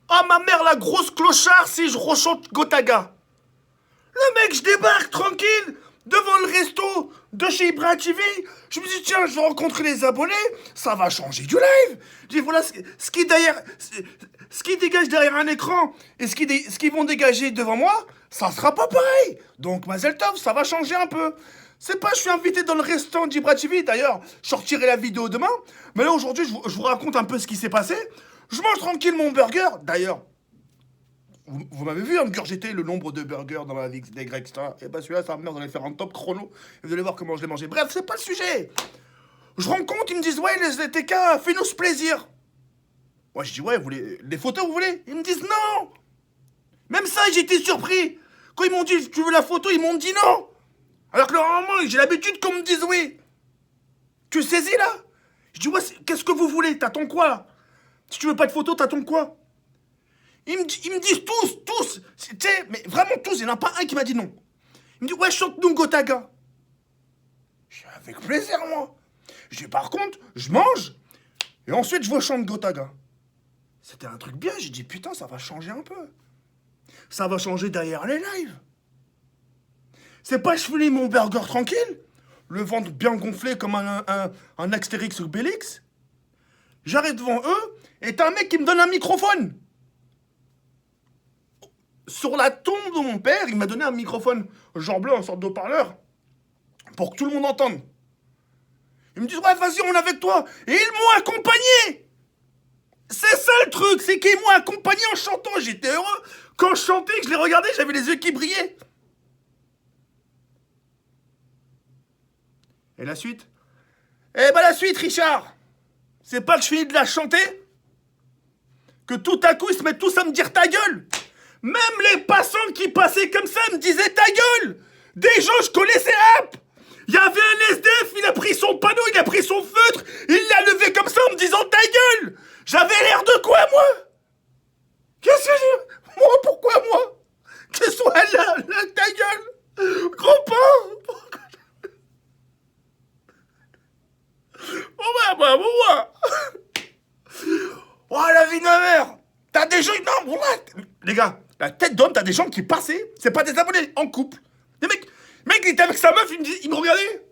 Ah, ma mère, la grosse clochard, si je rechante Gotaga. Le mec, je débarque tranquille devant le resto de chez Ibra TV. Je me dis, tiens, je vais rencontrer les abonnés, ça va changer du live. Je dis, voilà ce qui est derrière, ce qui dégage derrière un écran et ce qu'ils vont dégager devant moi, ça sera pas pareil. Donc, Mazel Tov, ça va changer un peu. C'est pas, je suis invité dans le restaurant d'Ibra TV. D'ailleurs, je sortirai la vidéo demain. Mais là, aujourd'hui, je vous raconte un peu ce qui s'est passé. Je mange tranquille mon burger. D'ailleurs, vous m'avez vu ingurgiter le nombre de burgers dans ma vie des Grecs, ça. Et bah celui-là, ça va me faire un top chrono. Et vous allez voir comment je l'ai mangé. Bref, c'est pas le sujet. Je rends compte, ils me disent, ouais, les TK, fais-nous ce plaisir. Moi, je dis, ouais, vous voulez les photos, vous voulez? Ils me disent, non. Même ça, j'ai été surpris. Quand ils m'ont dit, tu veux la photo, ils m'ont dit non. Alors que normalement, j'ai l'habitude qu'on me dise oui. Tu saisis là? Je dis, ouais, qu'est-ce que vous voulez? T'attends quoi là? Si tu veux pas de photo, t'attends quoi? Ils me disent tous, tu sais, mais vraiment tous, il n'y en a pas un qui m'a dit non. Il me dit, ouais, chante-nous Gotaga. Je dis, avec plaisir, moi. Je dis, par contre, je mange, et ensuite je vous chante Gotaga. C'était un truc bien, j'ai dit, putain, ça va changer un peu. Ça va changer derrière les lives. C'est pas je finis mon burger tranquille, le ventre bien gonflé comme un Astérix ou Bélix. J'arrive devant eux, et t'as un mec qui me donne un microphone. Sur la tombe de mon père, il m'a donné un microphone genre bleu, en sorte de haut-parleur, pour que tout le monde entende. Ils me disent, ouais, vas-y, on est avec toi. Et ils m'ont accompagné. C'est ça le truc, c'est qu'ils m'ont accompagné en chantant. J'étais heureux. Quand je chantais, que je les regardais, j'avais les yeux qui brillaient. Et la suite? Eh ben la suite, Richard, c'est pas que je finis de la chanter, que tout à coup, ils se mettent tous à me dire ta gueule. Même les passants qui passaient comme ça me disaient ta gueule. Des gens, je connaissais, hop. Il y avait un SDF, il a pris son panneau, il a pris son feutre, il l'a levé comme ça en me disant ta gueule. J'avais l'air de quoi, moi? Qu'est-ce que j'ai... Moi, pourquoi, moi? Que soit là, ta gueule. Gros pain. Moi. Oh, la vie de ma mère. T'as des gens... Non, voilà. Les gars, la tête d'homme, t'as des gens qui passaient, c'est pas des abonnés, en couple. Les mecs, il était avec sa meuf, il me regardait.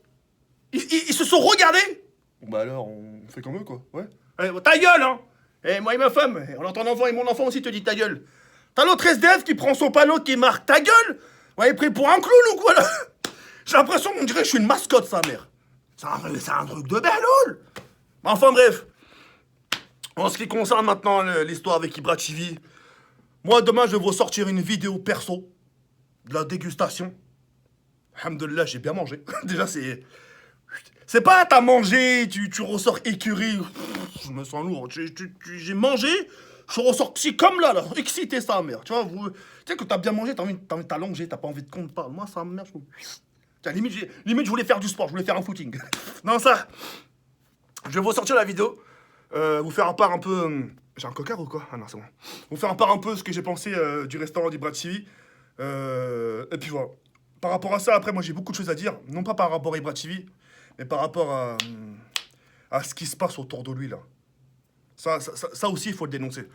Ils se sont regardés. Bon, bah alors, on fait comme eux, quoi. Ouais. Allez, bon, ta gueule, hein. Et moi et ma femme, on entend l'enfant et mon enfant aussi te dit ta gueule. T'as l'autre SDF qui prend son panneau qui marque ta gueule. Ouais, il est pris pour un clown ou quoi, là? J'ai l'impression qu'on dirait que je suis une mascotte, sa mère. C'est un truc de belle. Enfin, bref. En ce qui concerne maintenant l'histoire avec Ibra TV, moi, demain, je vais vous sortir une vidéo perso de la dégustation. Alhamdoulilah, j'ai bien mangé. Déjà, c'est... C'est pas t'as mangé, tu ressors écurie. Je me sens lourd. J'ai mangé, je ressors psy comme là, excité sa mère. Tu vois, tu sais que t'as bien mangé, t'as envie de t'allonger, t'as pas envie de qu'on te parle. Moi, ça me merde, Tiens, limite, je voulais faire du sport, je voulais faire un footing. Non, ça... Je vais vous sortir la vidéo, vous faire un part un peu... J'ai un cocard ou quoi? Ah non, c'est bon. Vous faire un part un peu ce que j'ai pensé du restaurant d'Ibra TV. Et puis voilà. Par rapport à ça, après, moi j'ai beaucoup de choses à dire. Non pas par rapport à Ibra TV, mais par rapport à ce qui se passe autour de lui, là. Ça aussi, il faut le dénoncer.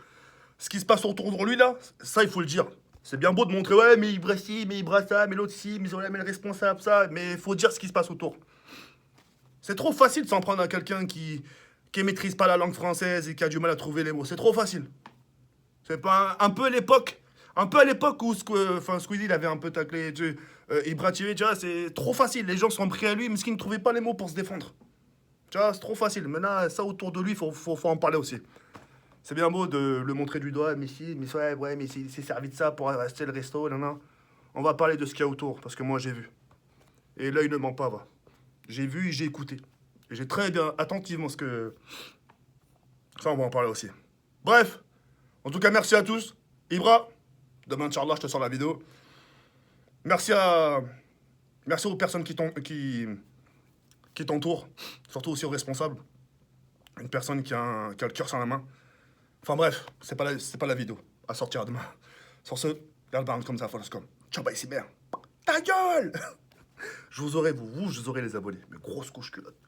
Ce qui se passe autour de lui, là, ça, il faut le dire. C'est bien beau de montrer, ouais, mais Ibra ci, mais Ibra ça, mais l'autre ci, mais le responsable, ça. Mais il faut dire ce qui se passe autour. C'est trop facile de s'en prendre à quelqu'un qui maîtrise pas la langue française et qui a du mal à trouver les mots. C'est trop facile. C'est pas un peu l'époque... Un peu à l'époque où Squeezie il avait un peu taclé Ibra TV, tu vois, c'est trop facile. Les gens sont pris à lui, mais qu'ils ne trouvaient pas les mots pour se défendre. Tu vois, c'est trop facile. Maintenant, ça autour de lui, faut en parler aussi. C'est bien beau de le montrer du doigt, mais si, mais ouais, mais il s'est servi de ça pour acheter le resto, non. On va parler de ce qu'il y a autour, parce que moi j'ai vu. Et là, il ne ment pas, va. J'ai vu et j'ai écouté. Et j'ai très bien, attentivement ce que... Ça, on va en parler aussi. Bref, en tout cas, merci à tous. Ibra, demain, Inch'Allah, je te sors la vidéo. Merci aux personnes qui t'entourent, surtout aussi aux responsables. Une personne qui a le cœur sur la main. Enfin bref, c'est pas la vidéo à sortir demain. Sur ce, regarde comme ça, comme. Ciao, bye, c'est bien. Ta gueule. Je vous aurai les abonnés, mes grosses couches culottes.